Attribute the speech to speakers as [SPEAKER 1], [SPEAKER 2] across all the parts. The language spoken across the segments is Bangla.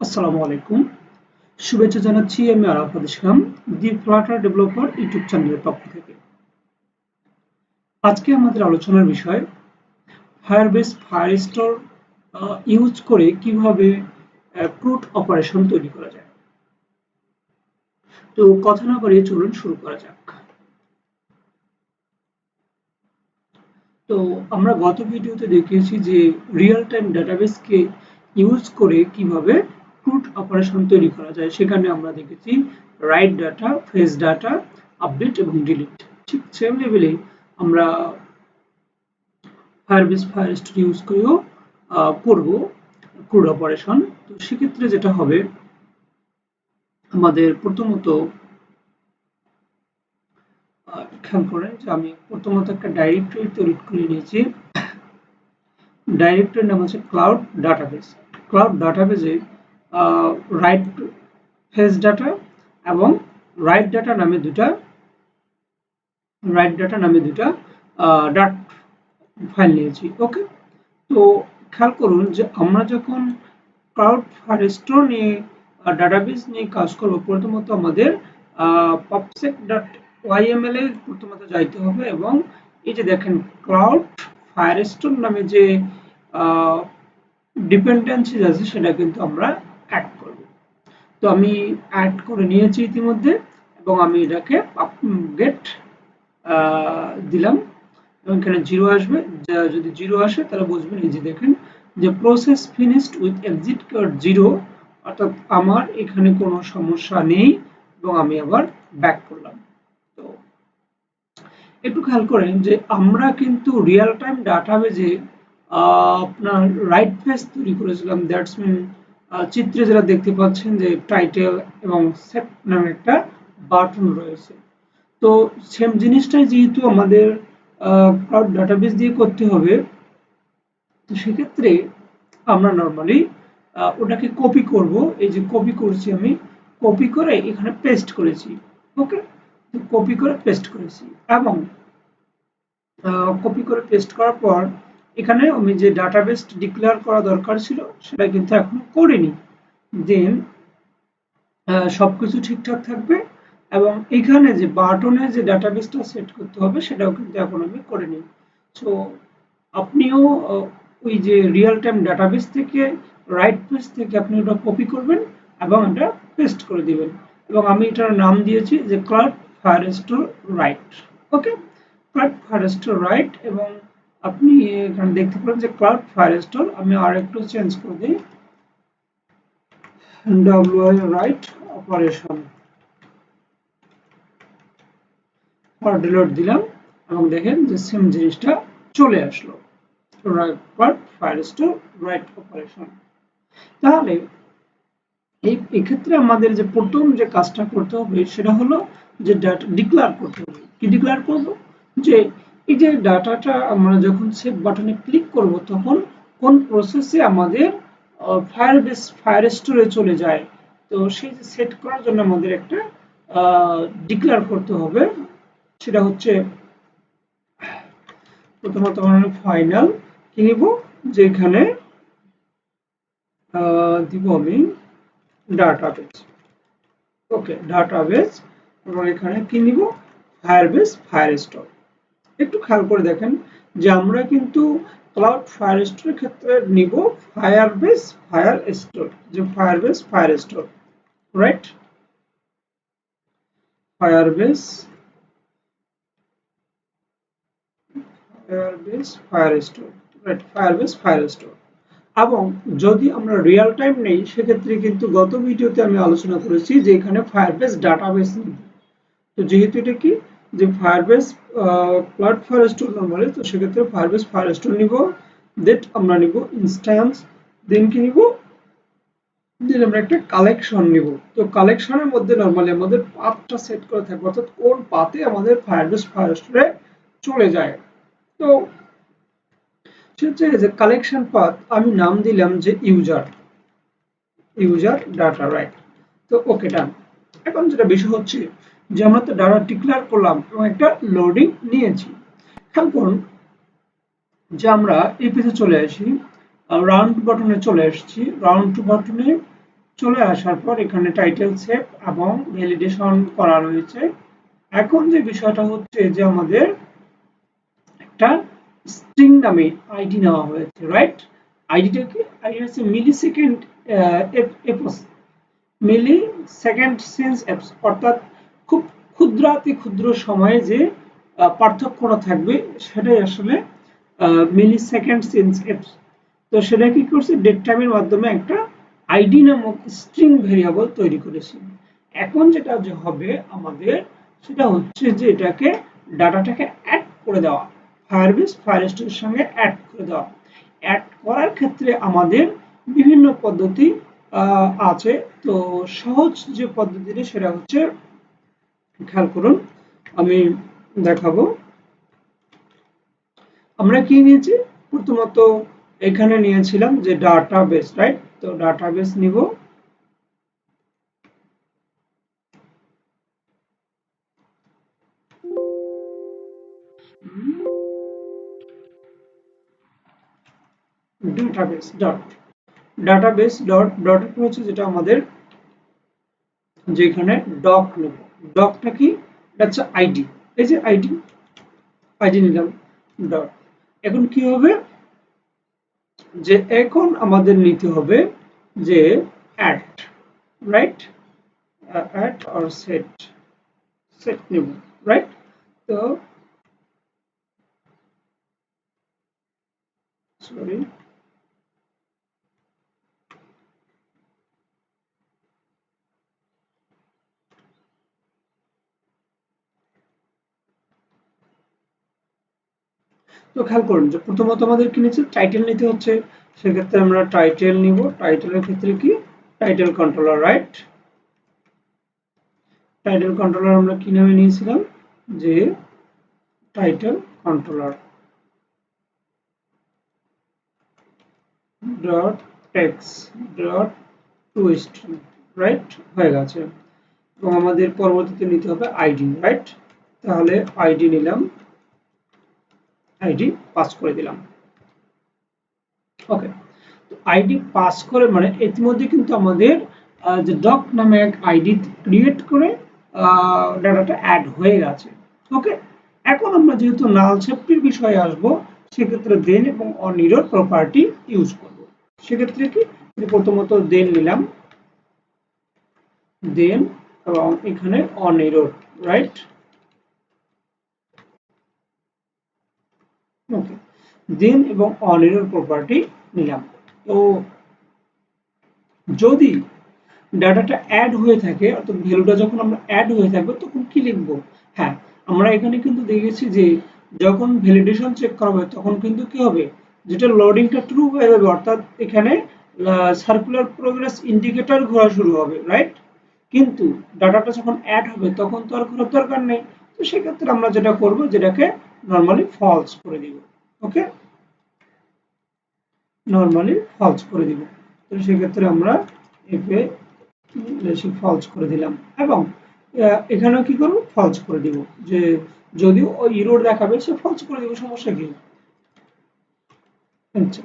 [SPEAKER 1] আসসালামু আলাইকুম। শুভেচ্ছা জানাচ্ছি আমি আরাফাত ইসলাম দি ফ্লাটার ডেভেলপার ইউটিউব চ্যানেলের পক্ষ থেকে। আজকে আমাদের আলোচনার বিষয় ফায়ারবেস ফায়ারস্টোর ইউজ করে কিভাবে ক্রুড অপারেশন তৈরি করা যায়। তো কথা না বাড়িয়ে চলুন শুরু করা যাক। তো আমরা গত ভিডিওতে দেখিয়েছি যে রিয়েল টাইম ডাটাবেসকে ইউজ করে কিভাবে ক্রুড অপারেশন তৈরি করা যায়। সেখানে আমরা দেখেছি right data, fetch data, update এবং ডিলিট। ঠিক সেম লেভেলে আমরা ফায়ারবেস ফায়ারস্টোর ইউজ করেও করব ক্রুড অপারেশন। তো সেক্ষেত্রে যেটা হবে, আমাদের প্রথমত খেয়াল করেন যে আমি প্রথমত একটা ডাইরেক্টরি তৈরি করে নিয়েছি। ডাইরেক্টরির নাম হচ্ছে ক্লাউড ডাটাবেস। ক্লাউড ডাটাবেসে রাইট ফেস ডাটা এবং রাইট ডাটা নামে দুটা ডাট ফাইল নিয়েছি। ওকে, তো খেয়াল করুন যে আমরা যখন ক্লাউড ফায়ারস্টোর নিয়ে ডাটাবেস নিয়ে কাজ করবো, প্রথমত আমাদের pubsec.yml এ প্রথমত যাইতে হবে এবং এই যে দেখেন ক্লাউড ফায়ারস্টোর নামে যে ডিপেন্ডেন্সি আছে সেটা কিন্তু আমরা অ্যাড করব। তো আমি অ্যাড করে নিয়েছি ইতিমধ্যে এবং আমি এটাকে গেট দিলাম এবং এখানে 0 আসবে। যদি 0 আসে তাহলে বুঝবেন এই যে দেখেন যে process finished with exit code 0, অর্থাৎ আমার এখানে কোনো সমস্যা নেই এবং আমি আবার ব্যাক করলাম। তো একটু খেয়াল করেন যে আমরা কিন্তু রিয়েল টাইম ডাটাবেজে আপনার রাইট পেজ তৈরি করেছিলাম। দ্যাটস মিন চিত্রে যেটা দেখতে পাচ্ছেন যে টাইটেল এবং সেট নামে একটা বাটন রয়েছে। তো সেম জিনিসটাই যেহেতু আমাদের ক্লাউড ডাটাবেস দিয়ে করতে হবে, তো সেক্ষেত্রে আমরা নর্মালি ওটাকে কপি করব। এই যে কপি করছি, আমি কপি করে এখানে পেস্ট করেছি। ওকে, কপি করে পেস্ট করেছি এবং কপি করে পেস্ট করার পর এখানে আমি যে ডাটাবেস ডিক্লেয়ার করা দরকার ছিল সেটা কিন্তু এখনো করিনি। দেন সবকিছু ঠিকঠাক থাকবে এবং এখানে যে বাটনে যে ডাটাবেসটা সেট করতে হবে সেটাও কিন্তু এখন আমি করে নিই। সো আপনিও ওই যে রিয়েল টাইম ডাটাবেস থেকে রাইট পেজ থেকে আপনি ওটা কপি করবেন এবং এটা পেস্ট করে দিবেন এবং আমি এটার নাম দিয়েছি যে ক্লাউড ফায়ারস্টোর রাইট। ওকে, ক্লাউড ফায়ারস্টোর রাইট এবং আপনি এখানে দেখতে পারেন যে ক্লাউড ফায়ারস্টোর, আমি আর একটু চেঞ্জ করে দিই, WI রাইট অপারেশন আর ডিলিট দিলাম এবং দেখেন যে সেম জিনিসটা চলে আসলো, ক্লাউড ফায়ারস্টোর রাইট অপারেশন। তাহলে এক্ষেত্রে আমাদের যে প্রথম যে কাজটা করতে হবে সেটা হলো যে ডাটা ডিক্লেয়ার করতে হবে। কি ডিক্লেয়ার করব? যে এই যে ডাটাটা আমরা যখন সেভ বাটনে ক্লিক করব তখন কোন প্রসেসে আমাদের ফায়ারবেস ফায়ারস্টোরে চলে যায়। তো সেই যে সেট করার জন্য আমাদের একটা ডিক্লেয়ার করতে হবে। সেটা হচ্ছে প্রথমত আমরা ফাইনাল কি নিব, যেখানে দিব আমি ডাটাবেস। ওকে, ডাটাবেস এবং এখানে কি নিব, ফায়ারবেস ফায়ারস্টোর। একটু খেয়াল করে দেখেন যে আমরা কিন্তু ক্লাউড ফায়ারস্টোরের ক্ষেত্রে নিব ফায়ারবেস ফায়ারস্টোর, যে Firebase Firestore right, Firebase Firestore right, Firebase Firestore. এবং যদি আমরা রিয়েল টাইম নেই সেক্ষেত্রে কিন্তু গত ভিডিওতে আমি আলোচনা করেছি যে এখানে ফায়ারবেস ডাটাবেস নিব। তো যেহেতু এটা কি যে ফায়ারবেস ক্লাউড ফায়ারস্টোর নরমালি, তো সেক্ষেত্রে ফায়ারবেস ফায়ারস্টোর নিব। দেন আমরা নিব ইনস্ট্যান্স, দেন কি নিব, দেন আমরা একটা কালেকশন নিব। তো কালেকশনের মধ্যে নরমালি আমাদের পাথটা সেট করা থাকবে, অর্থাৎ কোন পাথে আমাদের ফায়ারবেস ফায়ারস্টোরে চলে যায়। তো সেটা যে কালেকশন পাথ আমি নাম দিলাম যে ইউজার ডাটা রাইট। তো ওকে, ডান। এখন যেটা বিষয় হচ্ছে যে আমরা তো ডাটা ডিক্লেয়ার করলাম এবং একটা লোডিং নিয়েছি। খেয়াল করুন যে আমরা এই পেজে চলে আসি, রাউন্ড বাটনে চলে আসছি। রাউন্ড টু বাটনে চলে আসার পর এখানে টাইটেল সেভ এবং ভ্যালিডেশন করা রয়েছে। এখন যে বিষয়টা হচ্ছে যে আমাদের একটা স্ট্রিং নামে আইডি নেওয়া হয়েছে, রাইট? আইডিটা কি? আইডি হচ্ছে মিলি সেকেন্ড এপস, মিলি সেকেন্ড সেন্স অ্যাপস, অর্থাৎ খুব ক্ষুদ্রাতি ক্ষুদ্র সময়ে যে পার্থক্যটা থাকবে সেটাই আসলে মিলি সেকেন্ড সেন্স অ্যাপস। তো সেটা কি করছে, ডেট টাইমের মাধ্যমে একটা আইডি নামক স্ট্রিং ভেরিয়েবল তৈরি করেছি। এখন যেটা যে হবে আমাদের সেটা হচ্ছে যে এটাকে ডাটাটাকে অ্যাড করে দেওয়া, ফায়ারবেস ফায়ারস্টোরের সঙ্গে অ্যাড করে দেওয়া। অ্যাড করার ক্ষেত্রে আমাদের বিভিন্ন পদ্ধতি আছে। তো সহজ যে পদ্ধতিটা সেটা হচ্ছে, খেয়াল করুন, আমি দেখাবো। আমরা কি নিয়েছি? প্রথমত এখানে নিয়েছিলাম যে ডাটাবেস, রাইট? তো ডাটাবেস নিব, ডাটাবেস ডট ডট হচ্ছে যেটা আমাদের যেখানে ডক নেব। ডকটা কি? এটা হচ্ছে আইডি, এই যে আইডি, আইডি নিলাম ডট। এখন কি হবে যে এখন আমাদের নিতে হবে যে add, right? Add or set, set নেব, রাইট? তো সরি, তো খেয়াল করুন যে প্রথমত আমাদের কি নিচ্ছে, টাইটেল নিতে হচ্ছে। সেক্ষেত্রে আমরা টাইটেল নিব। টাইটেলের ক্ষেত্রে কি? Title controller, right? Title controller আমরা কি নামে নিয়েছিলাম? যে title controller dot text dot two string, right? হয়ে গেছে। এবং আমাদের পরবর্তীতে নিতে হবে আইডি, রাইট? তাহলে আইডি নিলাম, আইডি পাস করে দিলাম। ওকে, তো আইডি পাস করে মানে ইতিমধ্যে কিন্তু আমাদের যে ডক নামে এক আইডি ক্রিয়েট করে ডাটাটা অ্যাড হয়ে গেছে। ওকে, এখন আমরা যেহেতু নাল সেফটির বিষয়ে আসব, সেক্ষেত্রে দেন এবং অন এরর প্রপার্টি ইউজ করব। সেক্ষেত্রে কি, প্রথমত দেন নিলাম, দেন এবং এখানে অন এরর, রাইট? ওকে, দেন এবং অন এরর প্রপার্টি নিলাম। তো যদি ডাটাটা অ্যাড হয়ে থাকে, অর্থাৎ ভ্যালুটা যখন আমরা অ্যাড হয়ে থাকবে তখন কি লিখব? হ্যাঁ, আমরা এখানে কিন্তু দেখেছি যে যখন ভ্যালিডেশন চেক করা হবে তখন কিন্তু কি হবে, যেটা লোডিংটা ট্রু হয়ে যাবে, অর্থাৎ এখানে সার্কুলার প্রোগ্রেস ইন্ডিকেটর ঘোরা শুরু হবে, রাইট? কিন্তু ডাটাটা যখন অ্যাড হবে তখন তো আর ঘোরার দরকার নেই। তো সেক্ষেত্রে আমরা যেটা করব, যেটাকে নর্মালি ফলস করে দিব। ওকে, নর্মালি ফলস করে দিব। তো সেক্ষেত্রে আমরা একে ফলস করে দিলাম এবং এখানেও কি করব, ফলস করে দিব। যে যদিও ওই ইরোর দেখাবে সে ফলস করে দিব, সমস্যা কি? আচ্ছা,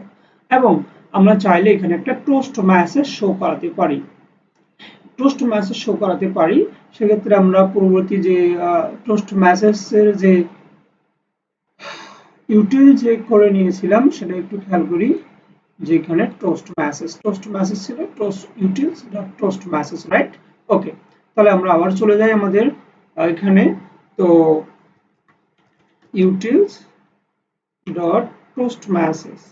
[SPEAKER 1] এবং আমরা চাইলে এখানে একটা টোস্ট মেসেজ শো করাতে পারি, টোস্ট মেসেজ শো করাতে পারি। সেক্ষেত্রে আমরা পূর্ববর্তী যে টোস্ট মেসেজের যে ইউটিল যে করে নিয়েছিলাম সেটা একটু খেয়াল করি। যেখানে টোস্ট মেসেজ ছিল toast utils dot toast message, right? Okay, তাহলে আমরা আবার চলে যাই আমাদের এখানে। তো utils dot toast message,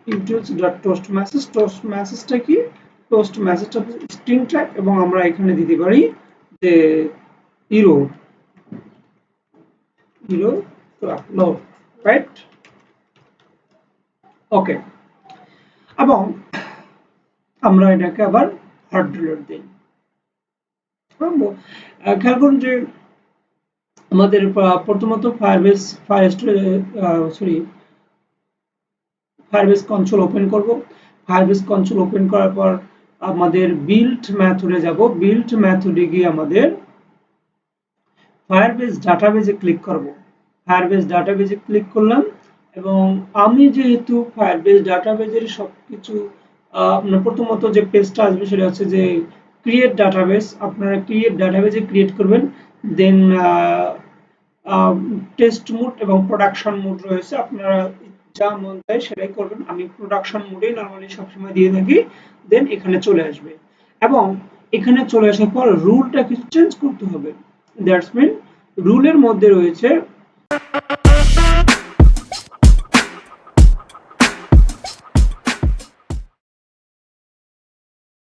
[SPEAKER 1] utils dot toast message, toast messageটা কি? toast messageটা স্ট্রিং টাইপ এবং আমরা এখানে দিতে পারি যে ইরো, ইরো লোড, রাইট? ওকে, এবং আমরা এটাকে আবার হট রিলোড দিই। খেয়াল করুন যে আমাদের প্রথমত ফায়ারবেস ফায়ারবেস কনসোল ওপেন করব। ফায়ারবেস কনসোল ওপেন করার পর আমাদের বিল্ড মেথডে যাব। বিল্ড মেথডে গিয়ে আমাদের ফায়ারবেস ডাটাবেজে ক্লিক করব। ফায়ারবেস ডাটাবেজে ক্লিক করলাম এবং আমি যেহেতু ফায়ারবেস ডাটাবেজের সবকিছু আপনার প্রথমত যে পেজটা আসবে সেটা হচ্ছে যে ক্রিয়েট ডাটাবেস। আপনারা ক্রিয়েট ডাটাবেজে ক্রিয়েট করবেন, দেন টেস্ট মোড এবং প্রোডাকশন মোড রয়েছে, আপনারা যা মন চায় সেটাই করবেন। আমি প্রোডাকশন মোডেই নর্মালি সবসময় দিয়ে থাকি। দেন এখানে চলে আসবে এবং এখানে চলে আসার পর রুলটা কিছু চেঞ্জ করতে হবে। দ্যাটস মিন রুলের মধ্যে রয়েছে